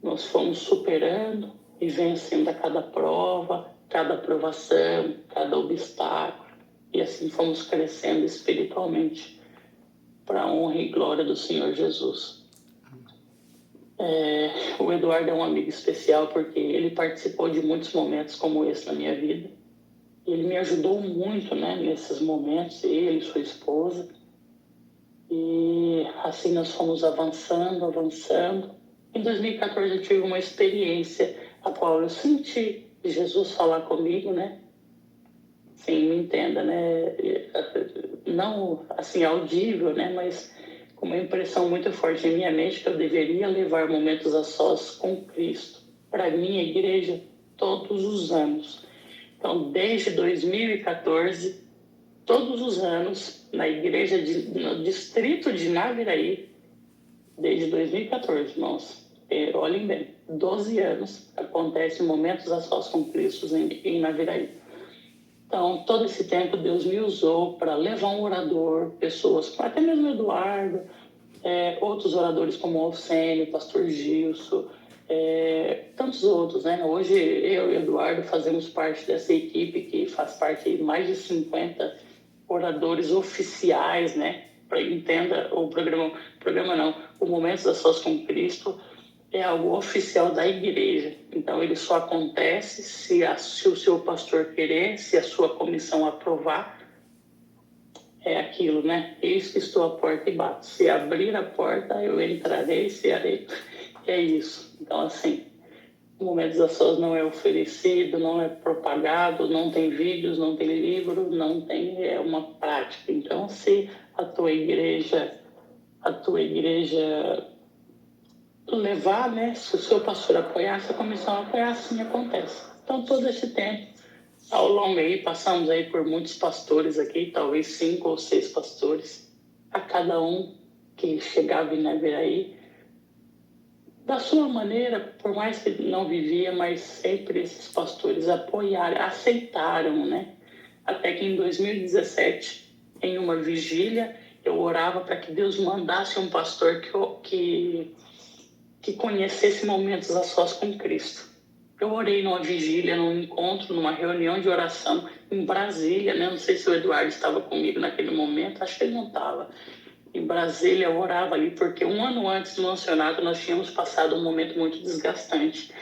B: nós fomos superando e vencendo a cada prova, cada provação, cada obstáculo. E assim fomos crescendo espiritualmente para a honra e glória do Senhor Jesus. O Eduardo é um amigo especial porque ele participou de muitos momentos como esse na minha vida. Ele me ajudou muito, né, nesses momentos, ele e sua esposa. E assim nós fomos avançando. Em 2014 eu tive uma experiência a qual eu senti Jesus falar comigo, né? Sim, me entenda, né? Não assim audível, né? Mas com uma impressão muito forte em minha mente que eu deveria levar momentos a sós com Cristo para a minha igreja todos os anos. Então, desde 2014, todos os anos, na igreja, no distrito de Naviraí, desde 2014, irmãos, olhem bem, 12 anos, acontece momentos a sós com Cristo em Naviraí. Então, todo esse tempo, Deus me usou para levar um orador, pessoas, até mesmo Eduardo, outros oradores como o Alcênio, Pastor Gilson, tantos outros, né? Hoje, eu e o Eduardo fazemos parte dessa equipe que faz parte de mais de 50 oradores oficiais, né? Para entenda, o programa não, o Momentos a Sós com Cristo é algo oficial da igreja. Então, ele só acontece se o seu pastor querer, se a sua comissão aprovar. É aquilo, né? Eis que estou à porta e bato. Se abrir a porta, eu entrarei e cearei. É isso. Então, assim, o Momentos a Sós não é oferecido, não é propagado, não tem vídeos, não tem livro, não tem, é uma prática. Então, se a tua igreja levar, né? Se o seu pastor apoiar, se a comissão apoiar, assim acontece. Então, todo esse tempo, ao longo aí, passamos aí por muitos pastores aqui, talvez 5 ou 6 pastores, a cada um que chegava em Naviraí, da sua maneira, por mais que não vivia, mas sempre esses pastores apoiaram, aceitaram, né? Até que em 2017, em uma vigília, eu orava para que Deus mandasse um pastor que conhecesse momentos a sós com Cristo. Eu orei numa vigília, num encontro, numa reunião de oração em Brasília, né? Não sei se o Eduardo estava comigo naquele momento, acho que ele não estava. Em Brasília, eu orava ali, porque um ano antes do ancianato, nós tínhamos passado um momento muito desgastante.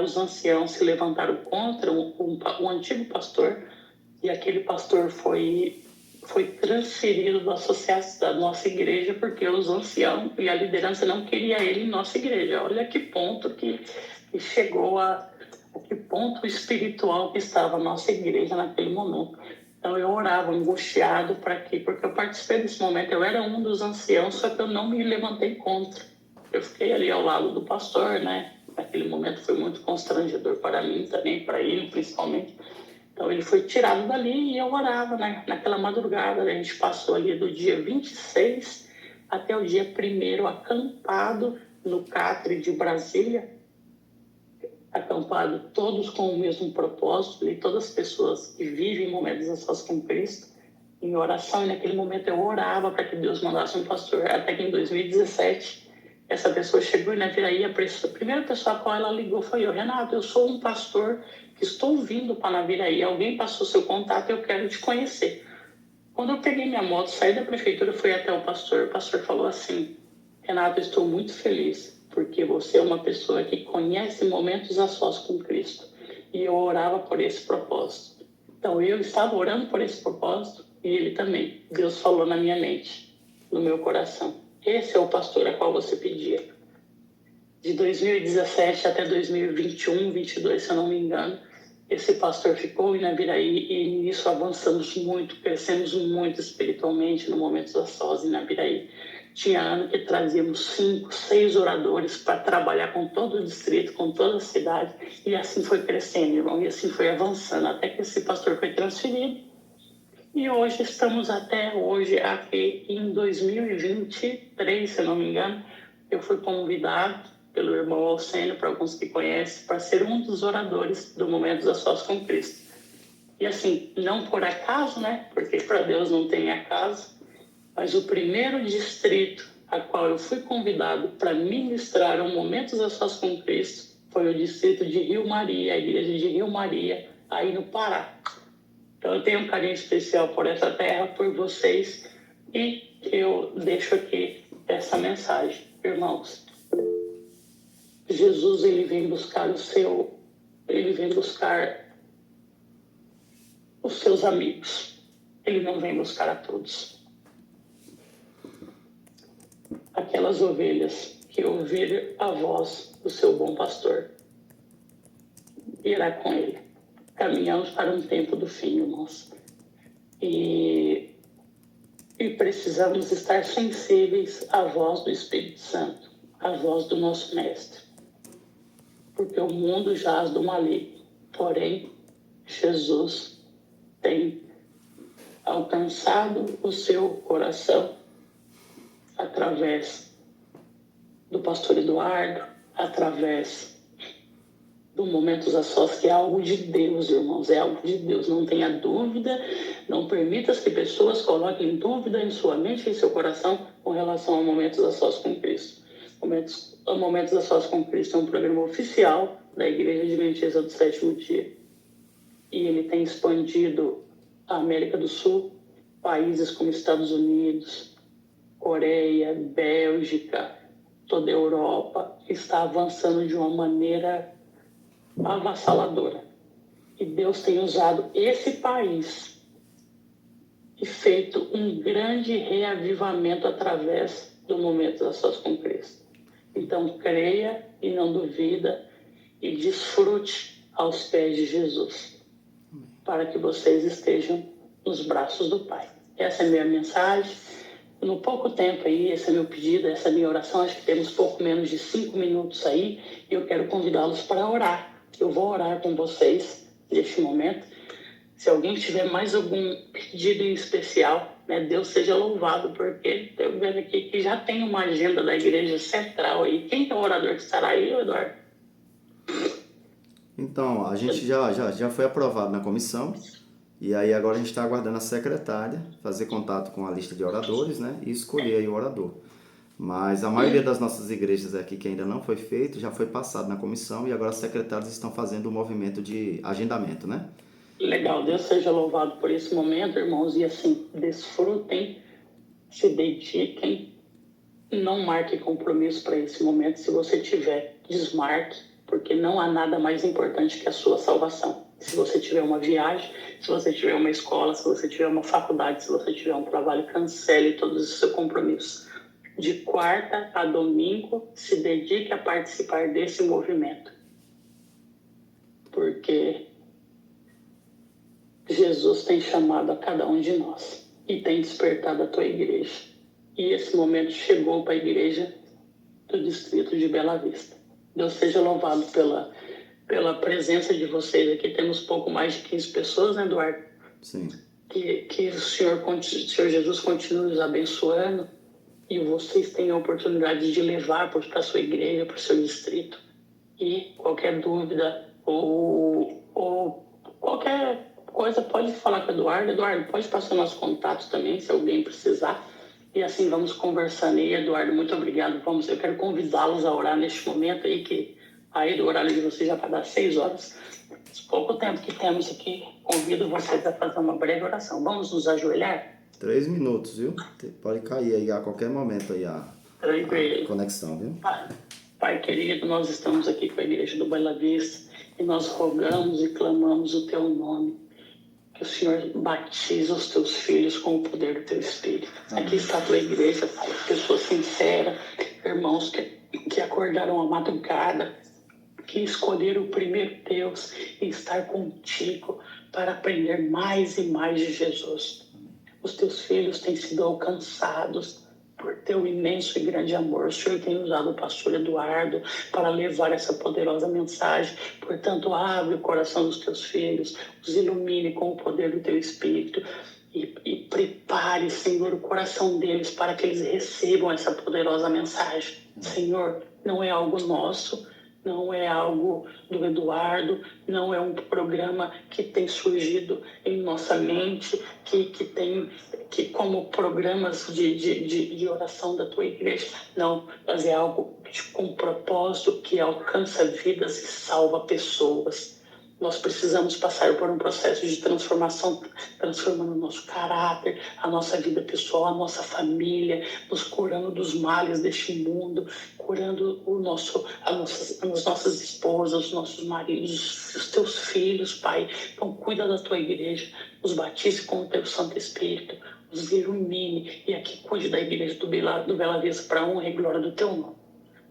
B: Os anciãos se levantaram contra um antigo pastor, e aquele pastor foi transferido da nossa igreja, porque os anciãos e a liderança não queria ele em nossa igreja. Olha que ponto que chegou a que ponto espiritual que estava a nossa igreja naquele momento. Então eu orava angustiado para quê? Porque eu participei desse momento, eu era um dos anciãos, só que eu não me levantei contra. Eu fiquei ali ao lado do pastor, né? Naquele momento foi muito constrangedor para mim também, para ele principalmente. Então ele foi tirado dali e eu orava, né? Naquela madrugada. A gente passou ali do dia 26 até o dia 1º acampado no Catre de Brasília, acampado todos com o mesmo propósito, e todas as pessoas que vivem momentos a sós com Cristo, em oração. E naquele momento eu orava para que Deus mandasse um pastor. Até que em 2017, essa pessoa chegou e na Naviraí, a primeira pessoa a qual ela ligou foi eu. Renato, eu sou um pastor que estou vindo para Naviraí. Alguém passou seu contato e eu quero te conhecer. Quando eu peguei minha moto, saí da prefeitura, fui até o pastor falou assim: Renato, eu estou muito feliz, porque você é uma pessoa que conhece momentos a sós com Cristo. E eu orava por esse propósito. Então, eu estava orando por esse propósito e ele também. Deus falou na minha mente, no meu coração: esse é o pastor a qual você pedia. De 2017 até 2021, 22, se eu não me engano, esse pastor ficou em Naviraí e nisso avançamos muito, crescemos muito espiritualmente no Momentos a Sós em Naviraí. Tinha ano que trazíamos 5, 6 oradores para trabalhar com todo o distrito, com toda a cidade, e assim foi crescendo, irmão, e assim foi avançando, até que esse pastor foi transferido. E hoje estamos até hoje aqui em 2023, se não me engano, eu fui convidado pelo irmão Alcênio, para alguns que conhecem, para ser um dos oradores do Momentos a Sós com Cristo. E assim, não por acaso, né? Porque para Deus não tem acaso, mas o primeiro distrito a qual eu fui convidado para ministrar um Momentos a Sós com Cristo foi o distrito de Rio Maria, a igreja de Rio Maria, aí no Pará. Então eu tenho um carinho especial por essa terra, por vocês, e eu deixo aqui essa mensagem. Irmãos, Jesus, ele vem buscar os seus amigos. Ele não vem buscar a todos. Aquelas ovelhas que ouvirem a voz do seu bom pastor irá com ele. Caminhamos para um tempo do fim, irmãos. E precisamos estar sensíveis à voz do Espírito Santo, à voz do nosso Mestre. Porque o mundo jaz do maligno. Porém, Jesus tem alcançado o seu coração através do pastor Eduardo, através do Momentos a Sós, que é algo de Deus, irmãos, é algo de Deus. Não tenha dúvida, não permita que pessoas coloquem dúvida em sua mente e em seu coração com relação a Momentos a Sós com Cristo. Momentos a Sós com Cristo é um programa oficial da Igreja Adventista do Sétimo Dia. E ele tem expandido a América do Sul, países como Estados Unidos, Coreia, Bélgica, toda a Europa, está avançando de uma maneira avassaladora. E Deus tem usado esse país e feito um grande reavivamento através do Momento a Sós com Cristo. Então, creia e não duvida e desfrute aos pés de Jesus, para que vocês estejam nos braços do Pai. Essa é a minha mensagem. No pouco tempo aí, esse é meu pedido, essa é a minha oração. Acho que temos pouco menos de 5 minutos aí e eu quero convidá-los para orar. Eu vou orar com vocês neste momento. Se alguém tiver mais algum pedido em especial, né, Deus seja louvado, porque estou vendo aqui que já tem uma agenda da igreja central aí. Quem é o orador que estará aí, Eduardo?
A: Então, a gente já foi aprovado na comissão, e aí agora a gente está aguardando a secretária fazer contato com a lista de oradores, né, e escolher aí o orador. Mas a maioria das nossas igrejas aqui que ainda não foi feito, já foi passado na comissão, e agora os secretários estão fazendo o movimento de agendamento, né?
B: Legal, Deus seja louvado por esse momento, irmãos, e assim, desfrutem, se dediquem, não marque compromisso para esse momento. Se você tiver, desmarque, porque não há nada mais importante que a sua salvação. Se você tiver uma viagem, se você tiver uma escola, se você tiver uma faculdade, se você tiver um trabalho, cancele todos os seus compromissos. De quarta a domingo, se dedique a participar desse movimento. Porque Jesus tem chamado a cada um de nós e tem despertado a tua igreja. E esse momento chegou para a igreja do distrito de Bela Vista. Deus seja louvado pela presença de vocês aqui. Temos pouco mais de 15 pessoas, né, Eduardo?
A: Sim.
B: Que o Senhor Jesus continue os abençoando e vocês tenham a oportunidade de levar para a sua igreja, para o seu distrito. E qualquer dúvida ou qualquer coisa, pode falar com o Eduardo. Eduardo, pode passar nossos contatos também, se alguém precisar. E assim vamos conversando aí, Eduardo. Muito obrigado. Eu quero convidá-los a orar neste momento aí, que aí do horário de vocês já vai dar 6 horas. Pouco tempo que temos aqui, convido vocês a fazer uma breve oração. Vamos nos ajoelhar?
A: 3 minutos, viu? Pode cair aí a qualquer momento aí a conexão, viu?
B: Pai querido, nós estamos aqui com a igreja do Bela Vista e nós rogamos e clamamos o teu nome. Que o Senhor batize os teus filhos com o poder do teu Espírito. Aqui está a tua igreja, Pai, pessoas sinceras, irmãos que acordaram a madrugada, que escolheram o primeiro Deus e estar contigo para aprender mais e mais de Jesus. Os teus filhos têm sido alcançados por teu imenso e grande amor. O Senhor tem usado o pastor Eduardo para levar essa poderosa mensagem. Portanto, abre o coração dos teus filhos, os ilumine com o poder do teu Espírito e prepare, Senhor, o coração deles para que eles recebam essa poderosa mensagem. Senhor, não é algo nosso, não é algo do Eduardo, não é um programa que tem surgido em nossa mente, que como programas de oração da tua igreja. Não, mas é algo com propósito que alcança vidas e salva pessoas. Nós precisamos passar por um processo de transformação, transformando o nosso caráter, a nossa vida pessoal, a nossa família, nos curando dos males deste mundo, curando as nossas esposas, os nossos maridos, os teus filhos, Pai. Então, cuida da tua igreja, os batize com o teu Santo Espírito, os ilumine e aqui cuide da igreja do Bela Vista para a honra e glória do teu nome.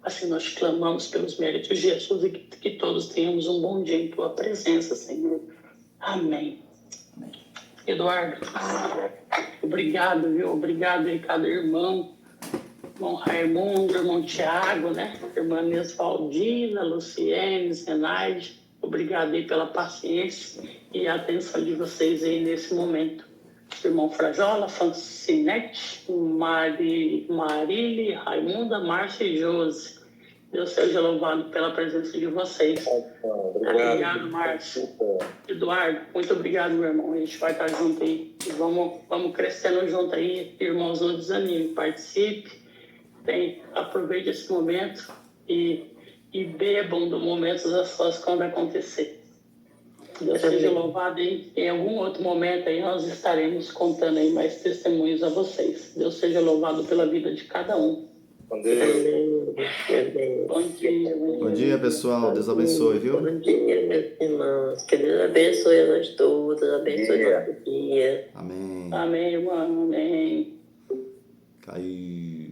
B: Assim nós clamamos pelos méritos de Jesus e que todos tenhamos um bom dia em tua presença, Senhor. Amém.
A: Amém.
B: Eduardo, obrigado, viu? Obrigado aí, cada irmão Raimundo, irmão Tiago, né? Irmã Nesvaldina, Luciene, Zenaide. Obrigado aí pela paciência e a atenção de vocês aí nesse momento. Irmão Frajola, Francinete, Marília, Raimunda, Márcia e Josi. Deus seja louvado pela presença de vocês. Obrigado, Márcio. Eduardo, muito obrigado, meu irmão. A gente vai estar junto aí. E vamos crescendo junto aí. Irmãos, não desanime, participe. Aproveite esse momento e bebam do momento das suas quando acontecer. Deus seja louvado aí. Em algum outro momento aí nós estaremos contando aí mais testemunhos a vocês. Deus seja louvado pela vida de cada um.
C: Bom dia.
B: Bom dia.
A: Bom dia, pessoal. Deus abençoe, viu?
D: Bom dia, meus irmãos. Que Deus abençoe a nós todos, abençoe nosso dia.
A: Amém.
B: Amém, irmão. Amém.
A: Caiu.